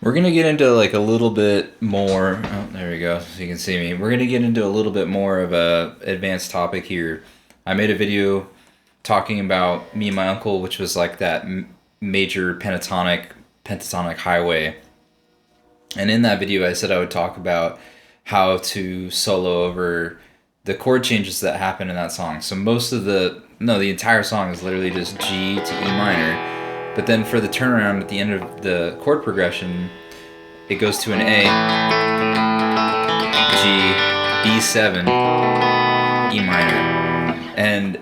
We're going to get into like a little bit more, oh, there we go, so you can see me. We're going to get into a little bit more of a advanced topic here. I made a video talking about me and my uncle, which was like that major pentatonic highway. And in that video, I said I would talk about how to solo over the chord changes that happen in that song. So most of the entire song is literally just G to E minor. But then for the turnaround at the end of the chord progression, it goes to an A, G, B7, E minor. And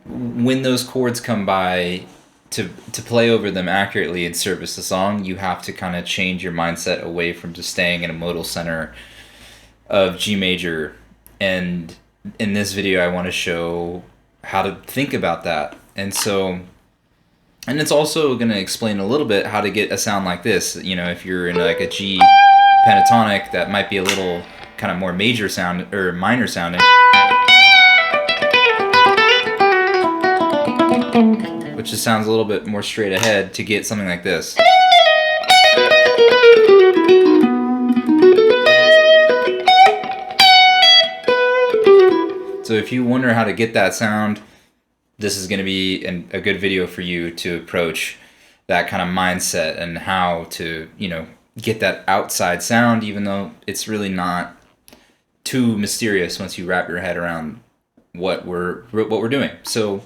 when those chords come by, to play over them accurately and service the song, you have to kind of change your mindset away from just staying in a modal center of G major. And in this video, I want to show how to think about that. And it's also going to explain a little bit how to get a sound like this. You know, if you're in like a G pentatonic, that might be a little kind of more major sound or minor sounding, which just sounds a little bit more straight ahead to get something like this. So if you wonder how to get that sound, this is going to be a good video for you to approach that kind of mindset and how to, you know, get that outside sound, even though it's really not too mysterious once you wrap your head around what we're doing. So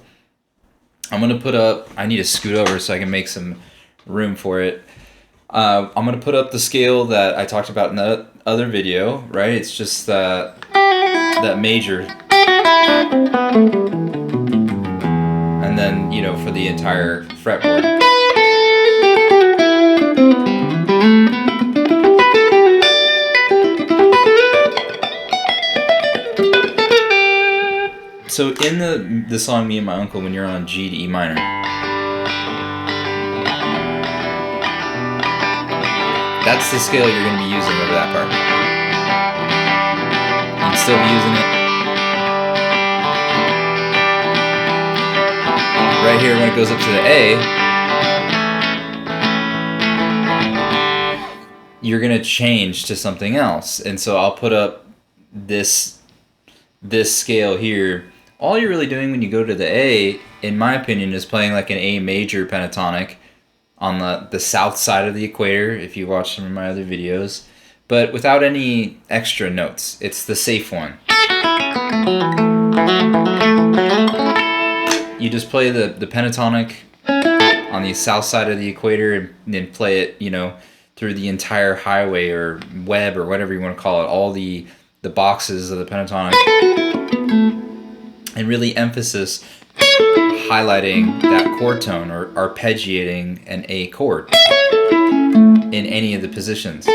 I'm going to put up, I need to scoot over so I can make some room for it. I'm going to put up the scale that I talked about in the other video, right? It's just that major. And then, you know, for the entire fretboard. So in the song Me and My Uncle, when you're on G to E minor, that's the scale you're going to be using over that part. You can still be using it right here when it goes up to the A. You're going to change to something else. And so I'll put up this scale here. All you're really doing when you go to the A, in my opinion, is playing like an A major pentatonic on the south side of the equator, if you watch some of my other videos, but without any extra notes. It's the safe one. You just play the pentatonic on the south side of the equator and then play it, you know, through the entire highway or web or whatever you want to call it, all the boxes of the pentatonic, and really emphasis highlighting that chord tone or arpeggiating an A chord in any of the positions.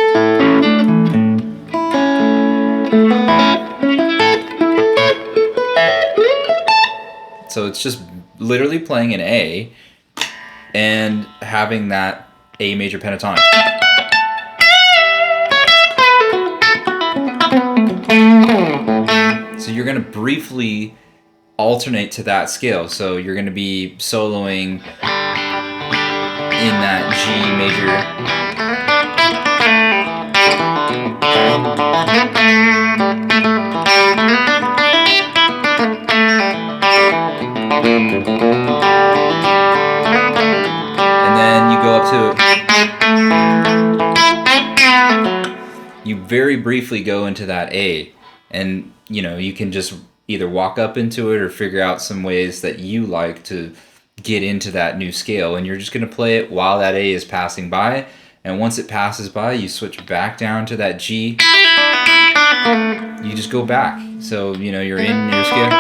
So it's just literally playing an A and having that A major pentatonic. So you're going to briefly alternate to that scale. So you're going to be soloing in that G major. And then you go up to, you very briefly go into that A, and you know, you can just either walk up into it or figure out some ways that you like to get into that new scale, and you're just going to play it while that A is passing by, and once it passes by, you switch back down to that G. You just go back. So, you know, you're in your scale.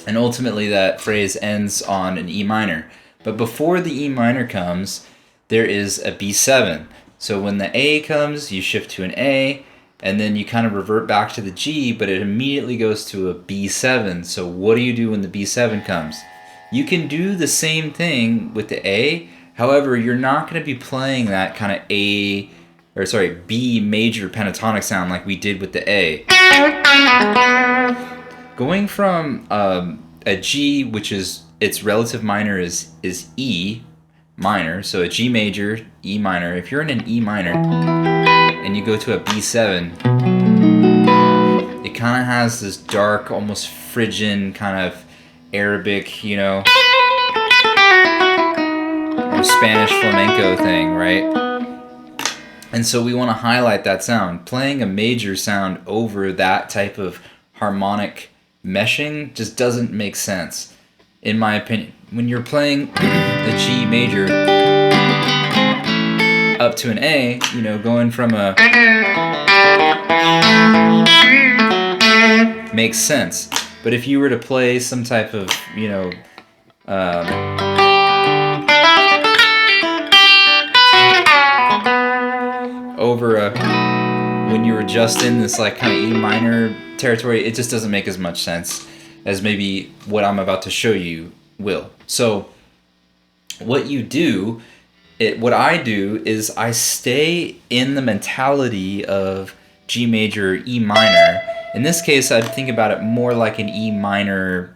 And ultimately that phrase ends on an E minor. But before the E minor comes, there is a B7. So when the A comes, you shift to an A, and then you kind of revert back to the G, but it immediately goes to a B7. So what do you do when the B7 comes? You can do the same thing with the A, however, you're not going to be playing that kind of B major pentatonic sound like we did with the A. going from a G, which is its relative minor is E minor, so a G major, E minor. If you're in an E minor and you go to a B7, it kind of has this dark, almost Phrygian kind of Arabic, you know, or Spanish flamenco thing, right? And so we want to highlight that sound. Playing a major sound over that type of harmonic meshing just doesn't make sense, in my opinion. When you're playing the G major up to an A, you know, going from a makes sense. But if you were to play some type of, you know, over a, when you were just in this like kind of E minor territory, it just doesn't make as much sense as maybe what I'm about to show you will. So what you do, what I do is I stay in the mentality of G major, E minor. In this case, I'd think about it more like an E minor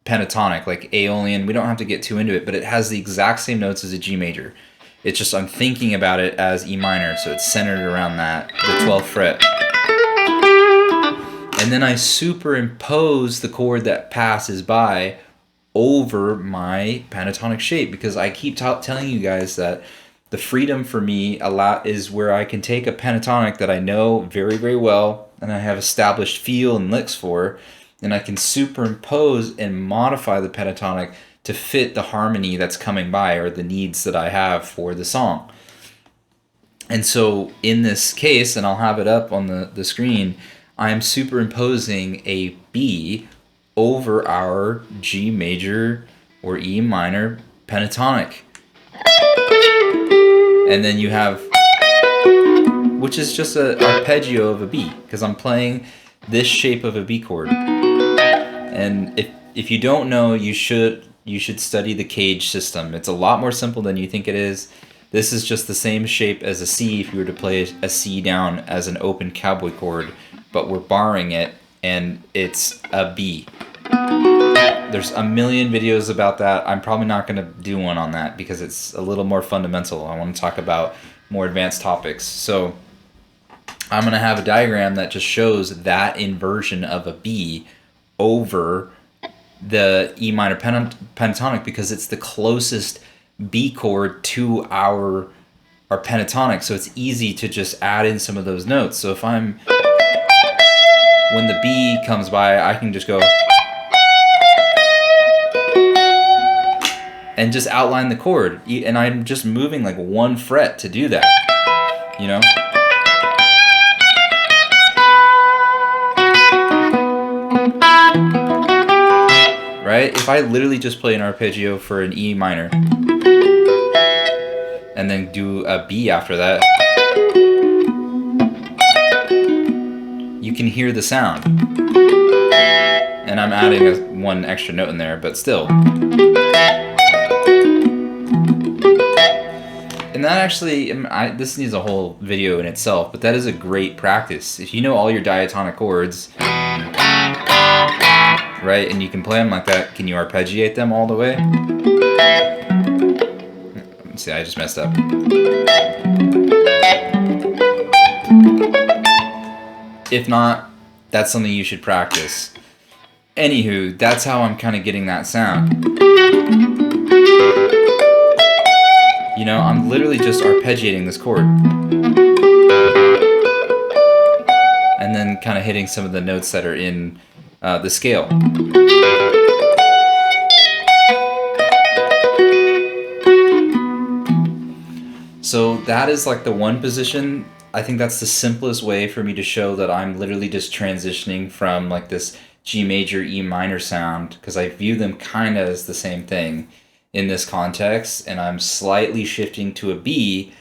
pentatonic, like Aeolian. We don't have to get too into it, but it has the exact same notes as a G major. It's just I'm thinking about it as E minor, so it's centered around that, the 12th fret. And then I superimpose the chord that passes by over my pentatonic shape, because I keep telling you guys that the freedom for me is where I can take a pentatonic that I know very, very well and I have established feel and licks for, and I can superimpose and modify the pentatonic to fit the harmony that's coming by or the needs that I have for the song. And so in this case, and I'll have it up on the screen, I'm superimposing a B over our G major or E minor pentatonic. And then you have, which is just an arpeggio of a B, because I'm playing this shape of a B chord. And if you don't know, you should study the cage system. It's a lot more simple than you think it is. This is just the same shape as a C if you were to play a C down as an open cowboy chord, but we're barring it and it's a B. There's a million videos about that. I'm probably not going to do one on that because it's a little more fundamental. I want to talk about more advanced topics. So I'm going to have a diagram that just shows that inversion of a B over the E minor pentatonic, because it's the closest B chord to our pentatonic, so it's easy to just add in some of those notes. So if when the B comes by, I can just go and just outline the chord, and I'm just moving like one fret to do that, you know? Right? If I literally just play an arpeggio for an E minor and then do a B after that, you can hear the sound. And I'm adding one extra note in there, but still. And that actually, this needs a whole video in itself, but that is a great practice. If you know all your diatonic chords, right, and you can play them like that, can you arpeggiate them all the way? Let's see, I just messed up. If not, that's something you should practice. Anywho, that's how I'm kind of getting that sound. You know, I'm literally just arpeggiating this chord. And then kind of hitting some of the notes that are in the scale. So that is like the one position. I think that's the simplest way for me to show that I'm literally just transitioning from like this G major, E minor sound, because I view them kind of as the same thing in this context, and I'm slightly shifting to a B,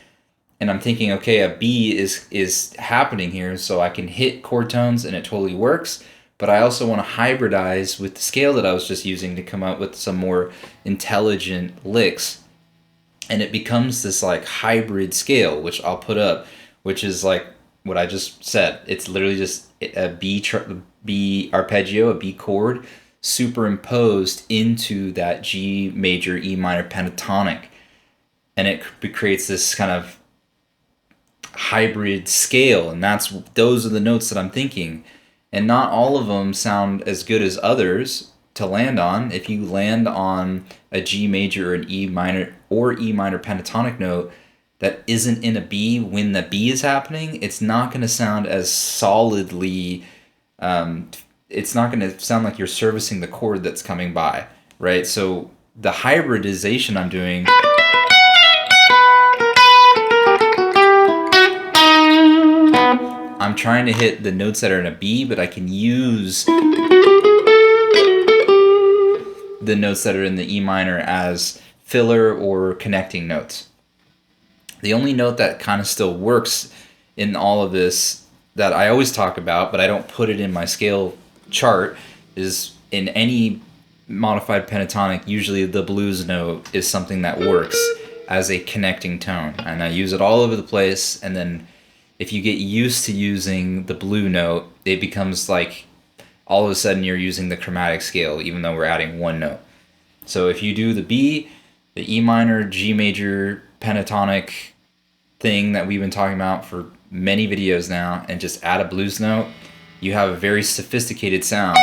and I'm thinking, okay, a B is happening here, so I can hit chord tones and it totally works, but I also want to hybridize with the scale that I was just using to come up with some more intelligent licks, and it becomes this like hybrid scale, which I'll put up, which is like what I just said. It's literally just a B arpeggio, a B chord, superimposed into that G major E minor pentatonic, and it creates this kind of hybrid scale, and those are the notes that I'm thinking. And not all of them sound as good as others to land on. If you land on a G major or an E minor pentatonic note that isn't in a B when the B is happening, it's not going to sound as solidly, it's not going to sound like you're servicing the chord that's coming by, right? So the hybridization I'm doing, I'm trying to hit the notes that are in a B, but I can use the notes that are in the E minor as filler or connecting notes. The only note that kind of still works in all of this that I always talk about, but I don't put it in my scale chart, is in any modified pentatonic, usually the blues note is something that works as a connecting tone. And I use it all over the place, and then if you get used to using the blue note, it becomes like all of a sudden you're using the chromatic scale, even though we're adding one note. So if you do the B, the E minor, G major, pentatonic thing that we've been talking about for many videos now, and just add a blues note, you have a very sophisticated sound.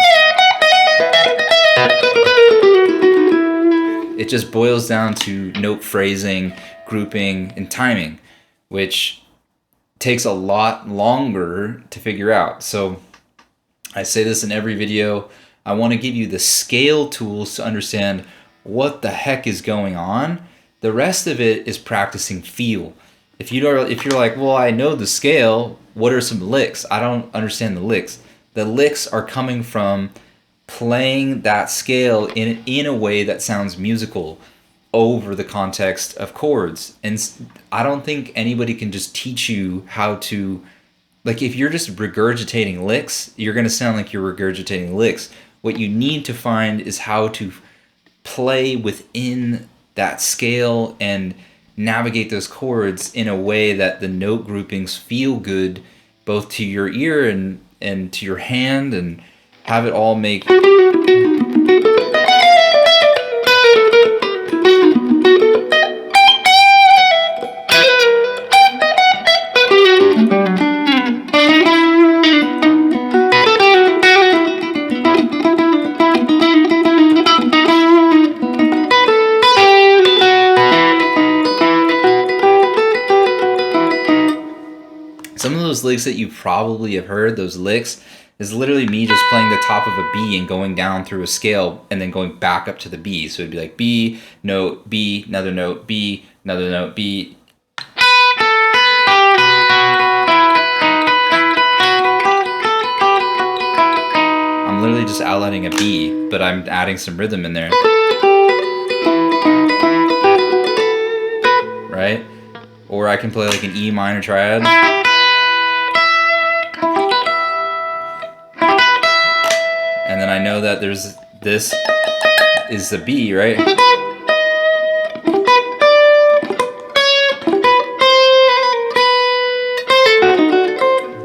It just boils down to note phrasing, grouping, and timing, which takes a lot longer to figure out. So I say this in every video. I want to give you the scale tools to understand what the heck is going on. The rest of it is practicing feel. If you're like, well, I know the scale, what are some licks? I don't understand the licks. The licks are coming from playing that scale in a way that sounds musical over the context of chords. And I don't think anybody can just teach you how to, like, if you're just regurgitating licks, you're going to sound like you're regurgitating licks. What you need to find is how to play within that scale and navigate those chords in a way that the note groupings feel good, both to your ear and to your hand, and have it all make some of those licks that you probably have heard, those licks, is literally me just playing the top of a B and going down through a scale and then going back up to the B. So it'd be like B, note, B, another note, B, another note, B. I'm literally just outlining a B, but I'm adding some rhythm in there. Right? Or I can play like an E minor triad. And then I know that this is the B, right?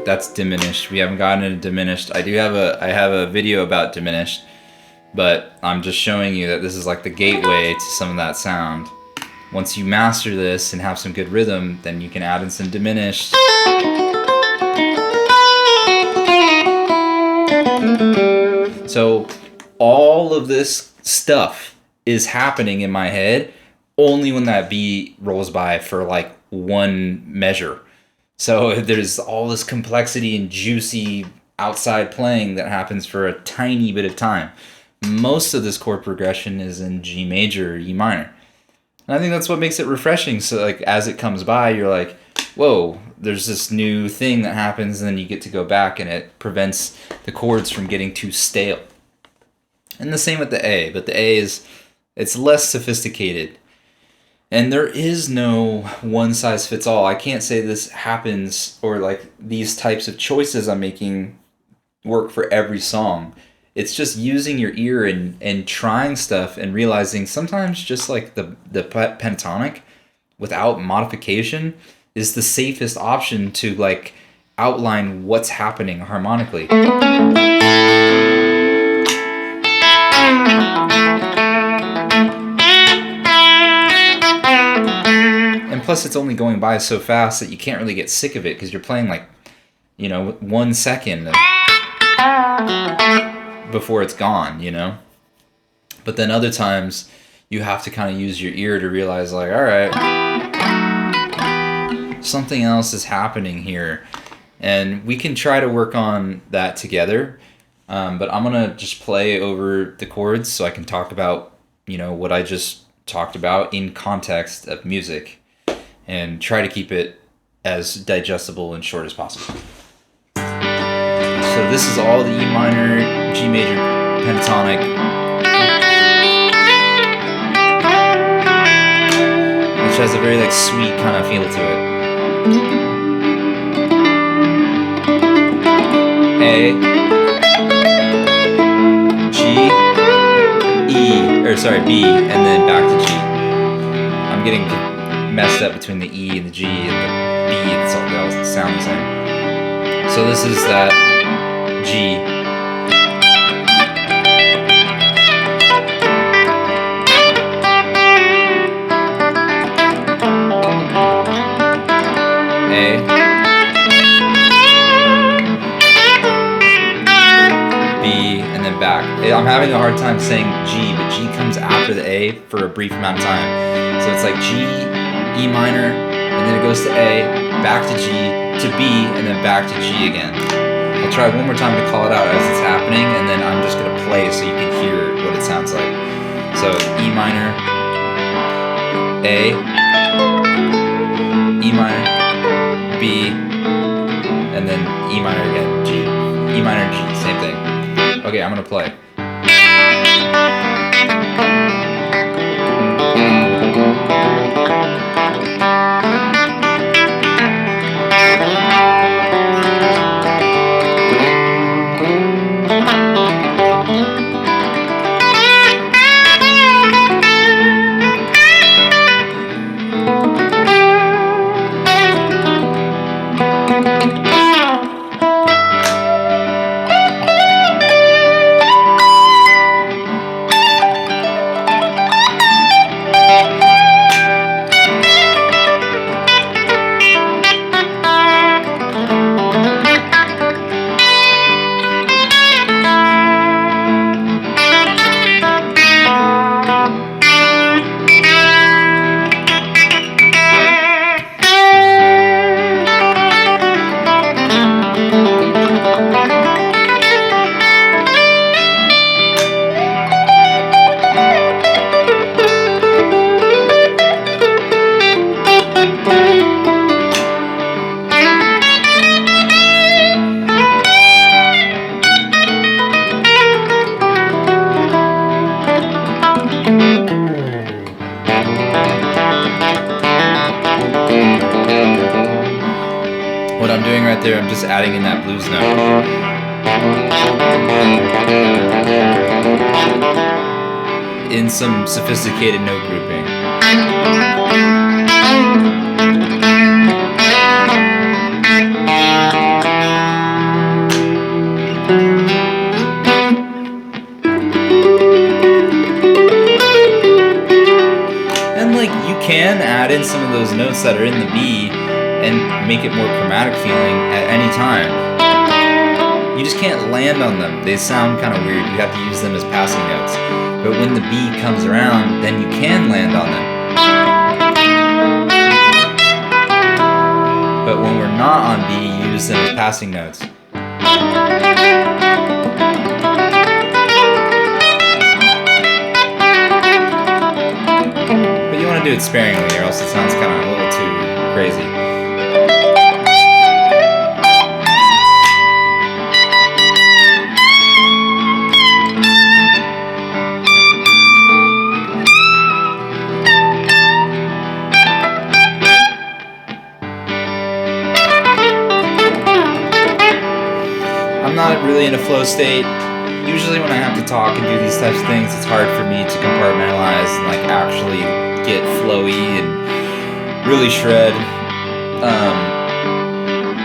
That's diminished. We haven't gotten into diminished. I have a video about diminished, but I'm just showing you that this is like the gateway to some of that sound. Once you master this and have some good rhythm, then you can add in some diminished. So all of this stuff is happening in my head only when that B rolls by for like one measure. So there's all this complexity and juicy outside playing that happens for a tiny bit of time. Most of this chord progression is in G major or E minor. And I think that's what makes it refreshing. So like as it comes by, you're like, whoa, there's this new thing that happens, and then you get to go back, and it prevents the chords from getting too stale. And the same with the A, but the A it's less sophisticated. And there is no one size fits all. I can't say this happens, or like these types of choices I'm making work for every song. It's just using your ear and trying stuff and realizing sometimes just like the pentatonic without modification is the safest option to like outline what's happening harmonically. And plus it's only going by so fast that you can't really get sick of it because you're playing like, 1 second before it's gone, But then other times you have to kind of use your ear to realize like, all right, something else is happening here. And we can try to work on that together. But I'm going to just play over the chords so I can talk about, what I just talked about in context of music and try to keep it as digestible and short as possible. So this is all the E minor, G major pentatonic. Which has a very like sweet kind of feel to it. A, G, B, and then back to G. I'm getting messed up between the E and the G and the B. It's all they sound the same. So this is that G. A, B, and then back. I'm having a hard time saying G, but G comes after the A for a brief amount of time. So it's like G, E minor, and then it goes to A, back to G, to B, and then back to G again. I'll try one more time to call it out as it's happening, and then I'm just going to play so you can hear what it sounds like. So E minor, A, E minor, B, and then E minor again, G. E minor, G, same thing. Okay, I'm gonna play. There, I'm just adding in that blues note. In some sophisticated note grouping. And like you can add in some of those notes that are in the B and make it more chromatic feeling at any time. You just can't land on them. They sound kind of weird. You have to use them as passing notes. But when the B comes around, then you can land on them. But when we're not on B, you use them as passing notes. But you want to do it sparingly or else it sounds kind of a little too crazy. Really in a flow state. Usually when I have to talk and do these types of things, it's hard for me to compartmentalize and like actually get flowy and really shred.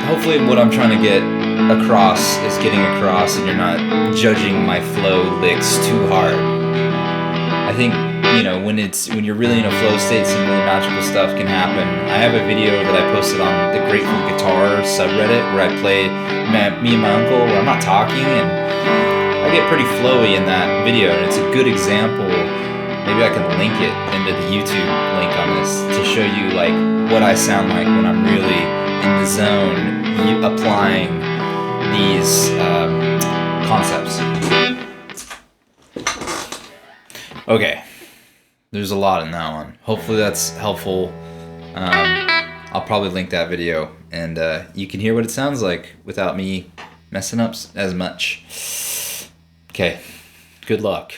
hopefully what I'm trying to get across is getting across, and you're not judging my flow licks too hard. I think, you know, when you're really in a flow state, some really magical stuff can happen. I have a video that I posted on the Grateful Guitar subreddit where I play me and my uncle where I'm not talking, and I get pretty flowy in that video, and it's a good example. Maybe I can link it into the YouTube link on this to show you like what I sound like when I'm really in the zone applying these concepts. Okay, there's a lot in that one. Hopefully that's helpful. I'll probably link that video, and you can hear what it sounds like without me messing up as much. Okay, good luck.